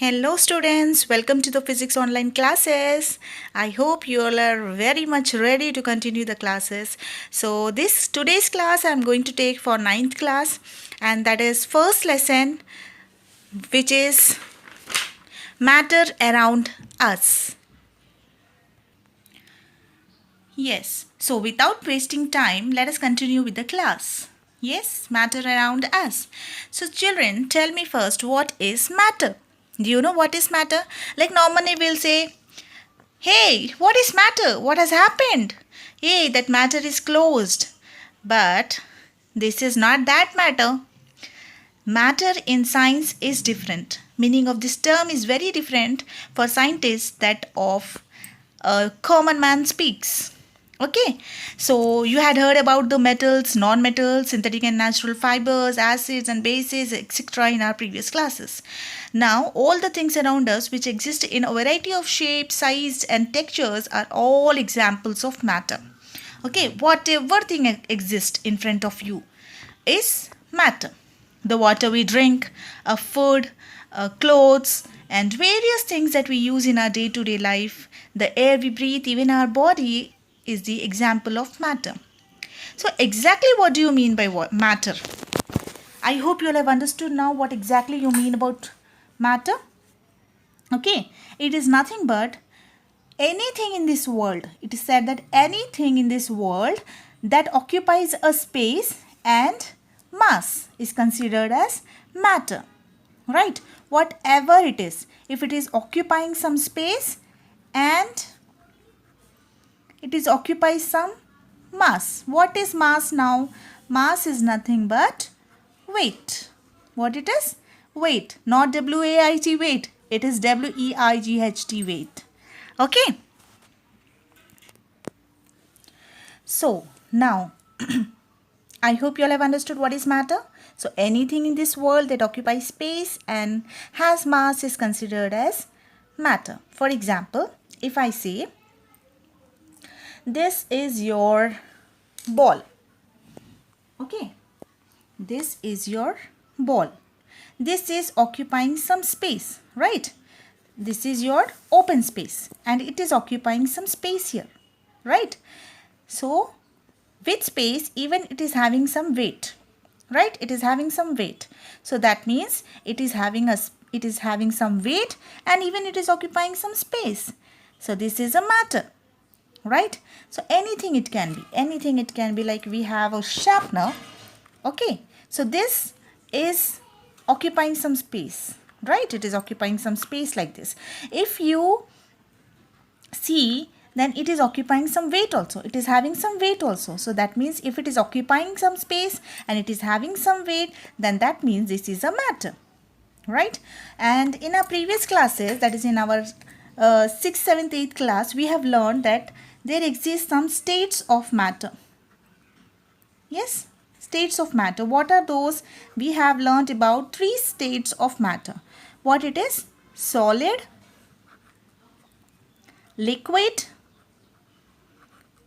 Hello students, welcome to the physics online classes. I hope you all are very much ready to continue the classes. So today's class I'm going to take for ninth class, and that is first lesson, which is matter around us. Yes, so without wasting time, let us continue with the class. Yes, matter around us. So children, tell me first, what is matter? Do you know what is matter? Like normally we'll say, hey, what is matter? What has happened? Hey, that matter is closed. But this is not that matter. Matter in science is different. Meaning of this term is very different for scientists that of a common man speaks. Okay, so you had heard about the metals, non-metals, synthetic and natural fibers, acids and bases, etc. in our previous classes. Now, all the things around us which exist in a variety of shapes, sizes and textures are all examples of matter. Okay, whatever thing exists in front of you is matter. The water we drink, food, clothes, and various things that we use in our day-to-day life, the air we breathe, even our body is the example of matter. So exactly what do you mean by matter? I hope you all have understood now what exactly you mean about matter. Okay, it is nothing but anything in this world. It is said that anything in this world that occupies a space and mass is considered as matter. Right? Whatever it is, if it is occupying some space and it is occupies some mass. What is mass now? Mass is nothing but weight. What it is? Weight. Not W-A-I-T weight. It is W-E-I-G-H-T weight. Okay. So now I hope you all have understood what is matter. So anything in this world that occupies space and has mass is considered as matter. For example, if I say this is your ball. Okay. This is your ball. This is occupying some space, right? This is your open space and it is occupying some space here, right? So with space, even it is having some weight, right? It is having some weight. So that means it is having some weight and even it is occupying some space. So this is a matter. Right? So anything it can be, like we have a sharpener. Okay, so this is occupying some space, right? It is occupying some space like this. If you see, then it is occupying some weight also. It is having some weight also. So that means if it is occupying some space and it is having some weight, then that means this is a matter, right? And in our previous classes, that is in our 6th, 7th, 8th class, we have learned that there exist some states of matter. Yes, states of matter. What are those? We have learned about 3 states of matter. What it is? Solid, liquid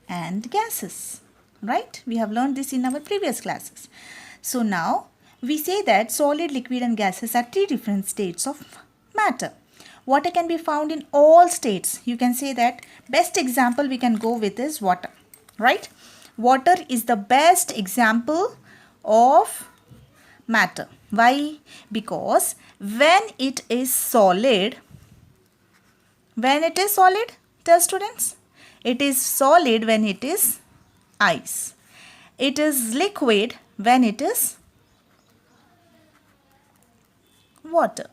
and gases. Right? We have learned this in our previous classes. So now we say that solid, liquid and gases are 3 different states of matter. Water can be found in all states. You can say that best example we can go with is water, right? Water is the best example of matter. Why? Because when it is solid, tell students, it is solid when it is ice. It is liquid when it is water.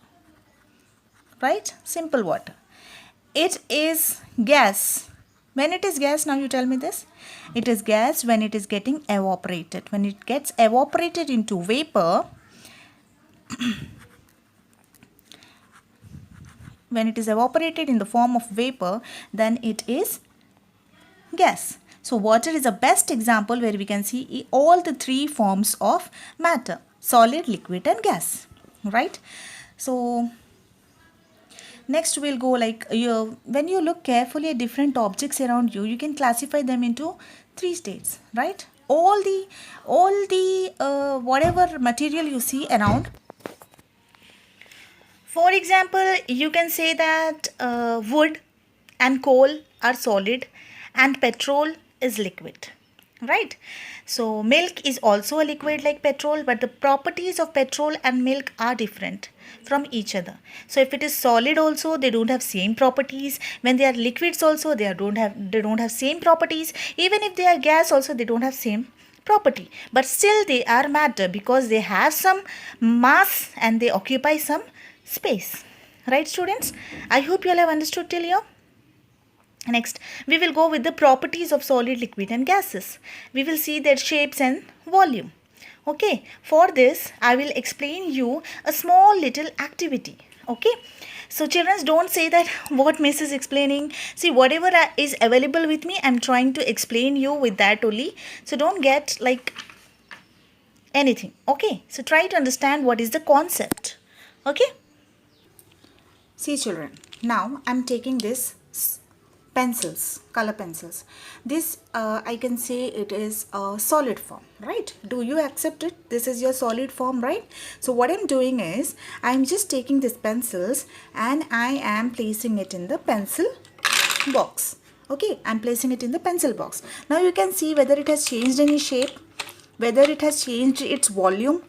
Right? Simple water. It is gas. When it is gas, now you tell me this. It is gas when it is getting evaporated. When it gets evaporated into vapor, when it is evaporated in the form of vapor, then it is gas. So water is the best example where we can see all the 3 forms of matter. Solid, liquid and gas. Right? So next we'll go like when you look carefully at different objects around you, you can classify them into 3 states, right? All the whatever material you see around, For example, you can say that wood and coal are solid and petrol is liquid, right? So milk is also a liquid like petrol, but the properties of petrol and milk are different from each other. So if it is solid also, they don't have same properties. When they are liquids also, they don't have same properties. Even if they are gas also, they don't have same property, but still they are matter because they have some mass and they occupy some space. Right, students? I hope you all have understood till here. Next, we will go with the properties of solid, liquid and gases. We will see their shapes and volume. Okay, for this I will explain you a small little activity. Okay, so children, don't say that what miss is explaining. See, whatever is available with me, I'm trying to explain you with that only. So don't get like anything. Okay, so try to understand what is the concept. Okay. See children, now I'm taking this pencils, color pencils. This I can say it is a solid form, right? Do you accept it? This is your solid form, right? So what I'm doing is I'm just taking these pencils and I am placing it in the pencil box. Okay, I'm placing it in the pencil box. Now you can see whether it has changed any shape, whether it has changed its volume,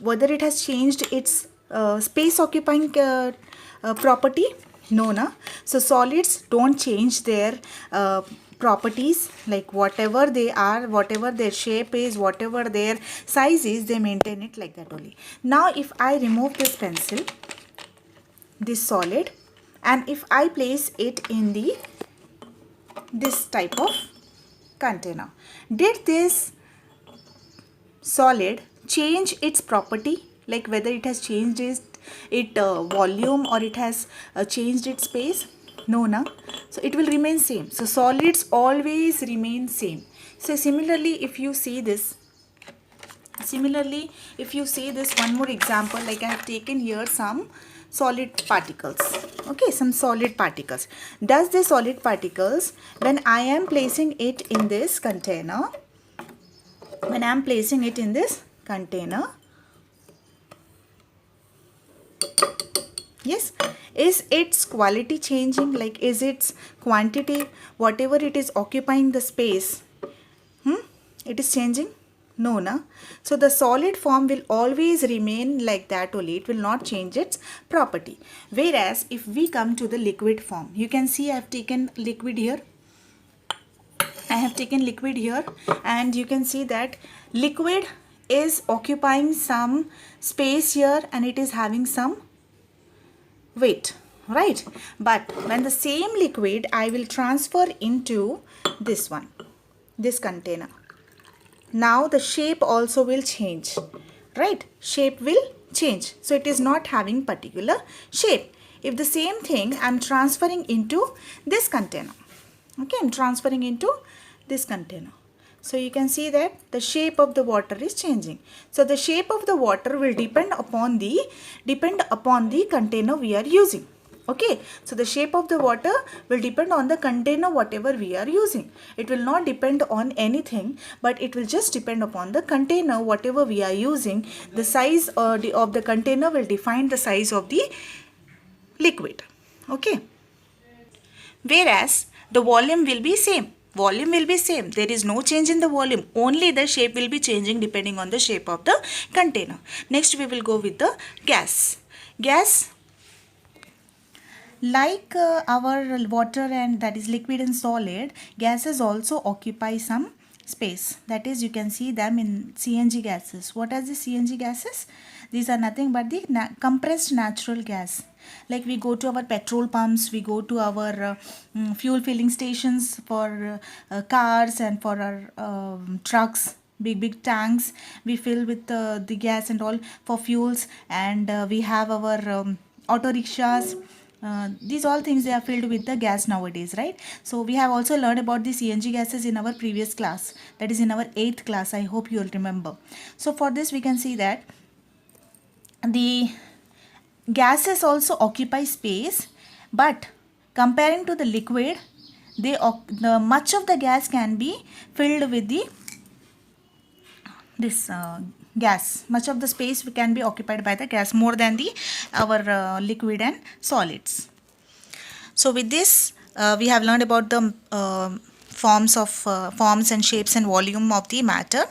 whether it has changed its space occupying property. No, na. So solids don't change their properties, like whatever they are, whatever their shape is, whatever their size is, they maintain it like that only. Now if I remove this pencil, this solid, and if I place it in this type of container, did this solid change its property, like whether it has changed its volume or it has changed its space? No, na. So it will remain same. So solids always remain same. So similarly, if you see this one more example, like I have taken here some solid particles. Okay, some solid particles. Does the solid particles, when I am placing it in this container, yes, is its quality changing? Like, is its quantity, whatever it is occupying the space, it is changing? No, na. So the solid form will always remain like that only. It will not change its property. Whereas if we come to the liquid form, you can see I have taken liquid here. And you can see that liquid is occupying some space here and it is having some weight, right? But when the same liquid I will transfer into this container, now the shape also will change, right? Shape will change. So it is not having particular shape. If the same thing I'm transferring into this container, okay, I'm transferring into this container. So you can see that the shape of the water is changing. So the shape of the water will depend upon the container we are using. Okay, so the shape of the water will depend on the container whatever we are using. It will not depend on anything, but it will just depend upon the container whatever we are using. The size of the container will define the size of the liquid. Okay, whereas the volume will be same. There is no change in the volume. Only the shape will be changing depending on the shape of the container. Next we will go with the gas. Like our water, and that is liquid and solid, gases also occupy some space. That is, you can see them in Cng gases. What are the Cng gases? These are nothing but the compressed natural gas. Like we go to our petrol pumps, we go to our fuel filling stations for cars and for our trucks, big tanks. We fill with the gas and all for fuels, and we have our auto rickshaws. These all things, they are filled with the gas nowadays, right? So we have also learned about the Cng gases in our previous class, that is in our 8th class. I hope you will remember. So for this we can see that the gases also occupy space, but comparing to the liquid, the much of the gas can be filled with the gas. Much of the space can be occupied by the gas more than the our liquid and solids. So with this, we have learned about the forms and shapes and volume of the matter.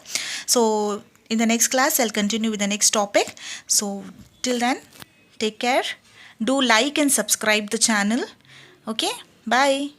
So in the next class, I'll continue with the next topic. So till then, take care. Do like and subscribe the channel. Okay, bye.